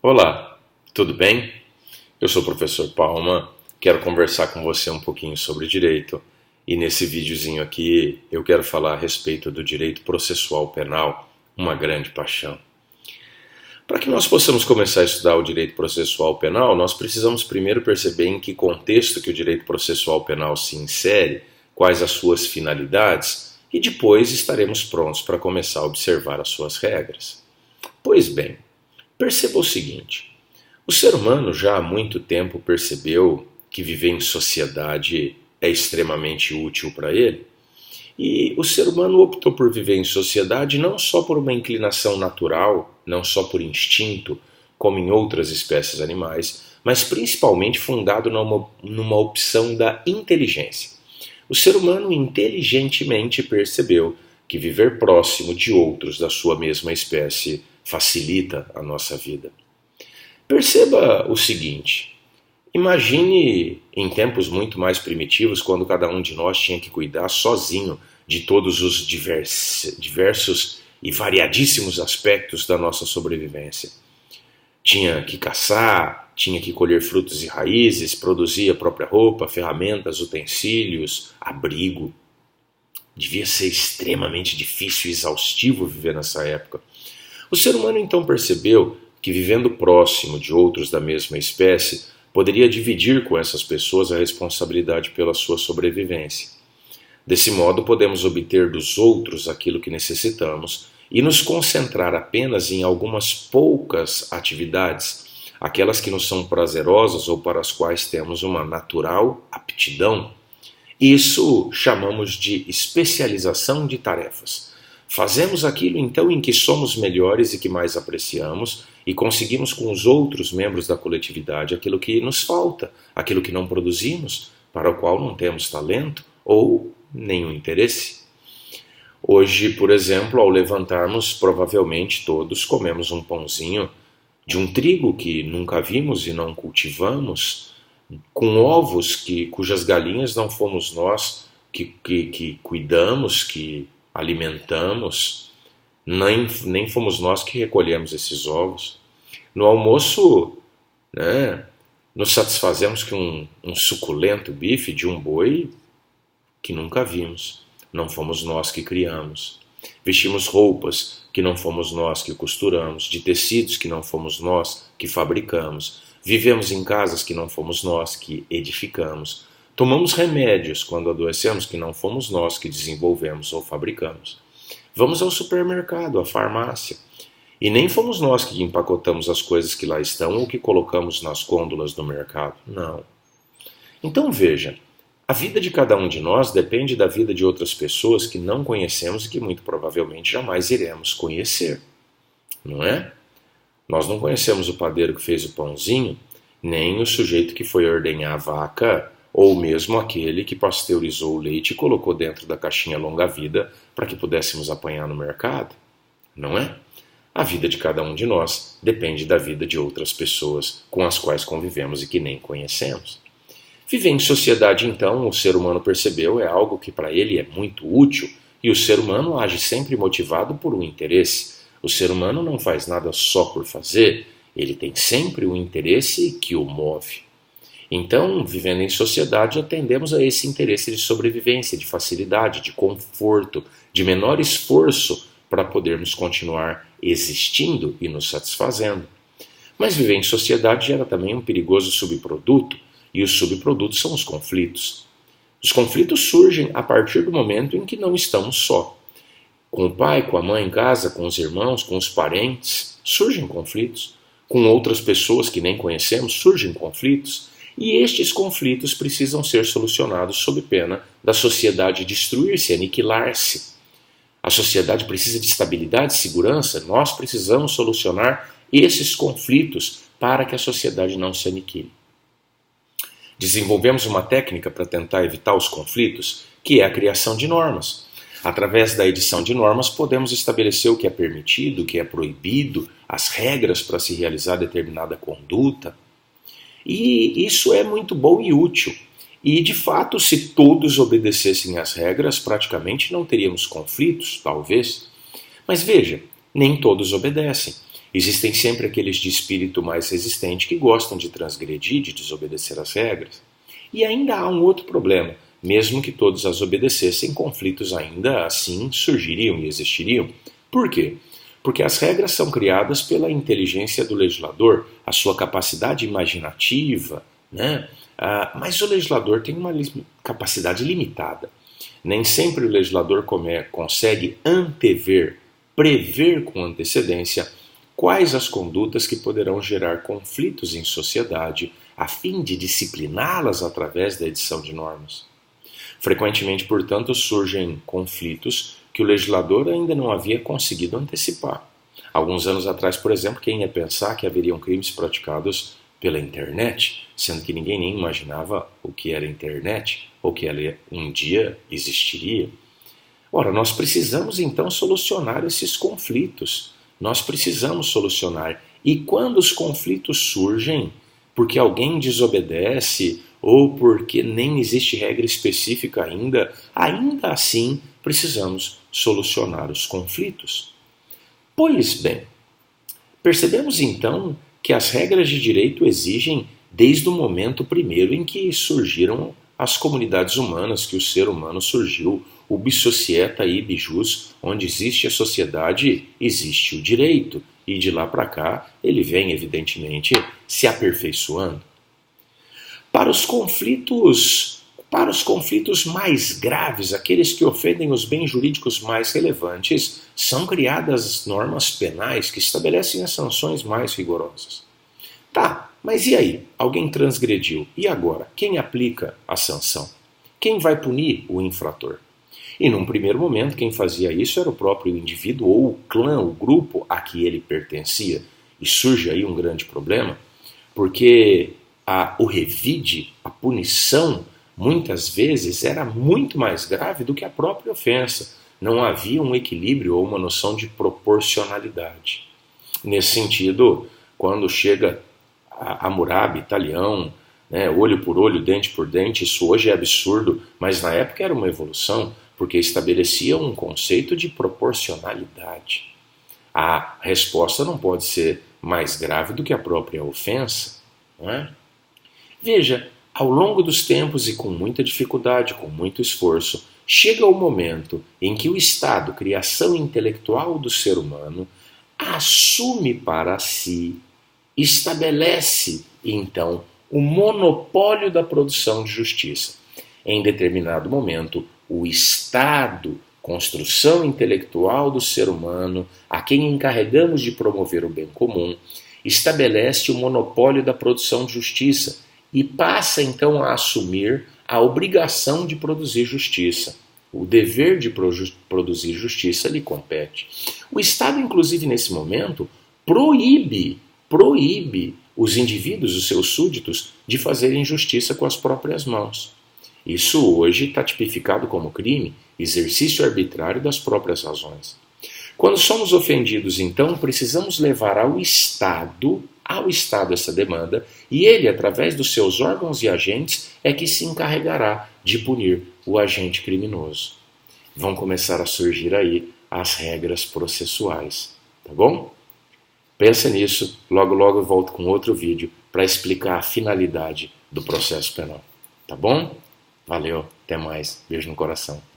Olá, tudo bem? Eu sou o professor Palma, quero conversar com você um pouquinho sobre direito e nesse videozinho aqui eu quero falar a respeito do direito processual penal, uma grande paixão. Para que nós possamos começar a estudar o direito processual penal, nós precisamos primeiro perceber em que contexto que o direito processual penal se insere, quais as suas finalidades e depois estaremos prontos para começar a observar as suas regras. Pois bem, perceba o seguinte. O ser humano já há muito tempo percebeu que viver em sociedade é extremamente útil para ele, e o ser humano optou por viver em sociedade não só por uma inclinação natural, não só por instinto, como em outras espécies animais, mas principalmente fundado numa opção da inteligência. O ser humano inteligentemente percebeu que viver próximo de outros da sua mesma espécie facilita a nossa vida. Perceba o seguinte: imagine em tempos muito mais primitivos, quando cada um de nós tinha que cuidar sozinho de todos os diversos e variadíssimos aspectos da nossa sobrevivência. Tinha que caçar, tinha que colher frutos e raízes, produzir a própria roupa, ferramentas, utensílios, abrigo. Devia ser extremamente difícil e exaustivo viver nessa época. O ser humano então percebeu que, vivendo próximo de outros da mesma espécie, poderia dividir com essas pessoas a responsabilidade pela sua sobrevivência. Desse modo, podemos obter dos outros aquilo que necessitamos e nos concentrar apenas em algumas poucas atividades, aquelas que nos são prazerosas ou para as quais temos uma natural aptidão. Isso chamamos de especialização de tarefas. Fazemos aquilo então em que somos melhores e que mais apreciamos, e conseguimos com os outros membros da coletividade aquilo que nos falta, aquilo que não produzimos, para o qual não temos talento ou nenhum interesse. Hoje, por exemplo, ao levantarmos, provavelmente todos comemos um pãozinho de um trigo que nunca vimos e não cultivamos, com ovos cujas galinhas não fomos nós que cuidamos, que alimentamos, nem fomos nós que recolhemos esses ovos. No almoço, nos satisfazemos com um suculento bife de um boi que nunca vimos, não fomos nós que criamos. Vestimos roupas que não fomos nós que costuramos, de tecidos que não fomos nós que fabricamos. Vivemos em casas que não fomos nós que edificamos. Tomamos remédios quando adoecemos que não fomos nós que desenvolvemos ou fabricamos. Vamos ao supermercado, à farmácia, e nem fomos nós que empacotamos as coisas que lá estão ou que colocamos nas gôndolas do mercado. Não. Então veja, a vida de cada um de nós depende da vida de outras pessoas que não conhecemos e que muito provavelmente jamais iremos conhecer. Não é? Nós não conhecemos o padeiro que fez o pãozinho, nem o sujeito que foi ordenhar a vaca, ou mesmo aquele que pasteurizou o leite e colocou dentro da caixinha longa-vida para que pudéssemos apanhar no mercado. Não é? A vida de cada um de nós depende da vida de outras pessoas com as quais convivemos e que nem conhecemos. Viver em sociedade, então, o ser humano percebeu, é algo que para ele é muito útil, e o ser humano age sempre motivado por um interesse. O ser humano não faz nada só por fazer, ele tem sempre um interesse que o move. Então, vivendo em sociedade, atendemos a esse interesse de sobrevivência, de facilidade, de conforto, de menor esforço para podermos continuar existindo e nos satisfazendo. Mas viver em sociedade gera também um perigoso subproduto, e os subprodutos são os conflitos. Os conflitos surgem a partir do momento em que não estamos só. Com o pai, com a mãe em casa, com os irmãos, com os parentes, surgem conflitos. Com outras pessoas que nem conhecemos, surgem conflitos. E estes conflitos precisam ser solucionados sob pena da sociedade destruir-se, aniquilar-se. A sociedade precisa de estabilidade e segurança, nós precisamos solucionar esses conflitos para que a sociedade não se aniquile. Desenvolvemos uma técnica para tentar evitar os conflitos, que é a criação de normas. Através da edição de normas, podemos estabelecer o que é permitido, o que é proibido, as regras para se realizar determinada conduta. E isso é muito bom e útil. E, de fato, se todos obedecessem às regras, praticamente não teríamos conflitos, talvez. Mas veja, nem todos obedecem. Existem sempre aqueles de espírito mais resistente que gostam de transgredir, de desobedecer às regras. E ainda há um outro problema. Mesmo que todos as obedecessem, conflitos ainda assim surgiriam e existiriam. Por quê? Porque as regras são criadas pela inteligência do legislador, a sua capacidade imaginativa, né? Mas o legislador tem uma capacidade limitada. Nem sempre o legislador consegue antever, prever com antecedência quais as condutas que poderão gerar conflitos em sociedade, a fim de discipliná-las através da edição de normas. Frequentemente, portanto, surgem conflitos que o legislador ainda não havia conseguido antecipar. Alguns anos atrás, por exemplo, quem ia pensar que haveriam crimes praticados pela internet, sendo que ninguém nem imaginava o que era internet ou que ela um dia existiria? Ora, nós precisamos então solucionar esses conflitos. Nós precisamos solucionar. E quando os conflitos surgem, porque alguém desobedece ou porque nem existe regra específica ainda assim precisamos solucionar os conflitos. Pois bem, percebemos então que as regras de direito exigem desde o momento primeiro em que surgiram as comunidades humanas, que o ser humano surgiu, o societa ibi jus, onde existe a sociedade, existe o direito, e de lá para cá ele vem evidentemente se aperfeiçoando. Para os conflitos mais graves, aqueles que ofendem os bens jurídicos mais relevantes, são criadas normas penais que estabelecem as sanções mais rigorosas. Tá, mas e aí? Alguém transgrediu. E agora? Quem aplica a sanção? Quem vai punir o infrator? E num primeiro momento, quem fazia isso era o próprio indivíduo ou o clã, o grupo a que ele pertencia. E surge aí um grande problema, porque o revide, a punição, muitas vezes era muito mais grave do que a própria ofensa. Não havia um equilíbrio ou uma noção de proporcionalidade. Nesse sentido, quando chega Hammurabi, Italião, né, olho por olho, dente por dente, isso hoje é absurdo, mas na época era uma evolução, porque estabelecia um conceito de proporcionalidade. A resposta não pode ser mais grave do que a própria ofensa, não é? Veja, ao longo dos tempos e com muita dificuldade, com muito esforço, chega o momento em que o Estado, criação intelectual do ser humano, assume para si, estabelece, então, o monopólio da produção de justiça. Em determinado momento, o Estado, construção intelectual do ser humano, a quem encarregamos de promover o bem comum, estabelece o monopólio da produção de justiça e passa então a assumir a obrigação de produzir justiça. O dever de produzir justiça lhe compete. O Estado, inclusive nesse momento, proíbe os indivíduos, os seus súditos, de fazerem justiça com as próprias mãos. Isso hoje está tipificado como crime, exercício arbitrário das próprias razões. Quando somos ofendidos, então, precisamos levar ao Estado essa demanda, e ele, através dos seus órgãos e agentes, é que se encarregará de punir o agente criminoso. Vão começar a surgir aí as regras processuais, tá bom? Pensa nisso, logo logo eu volto com outro vídeo para explicar a finalidade do processo penal, tá bom? Valeu, até mais, beijo no coração.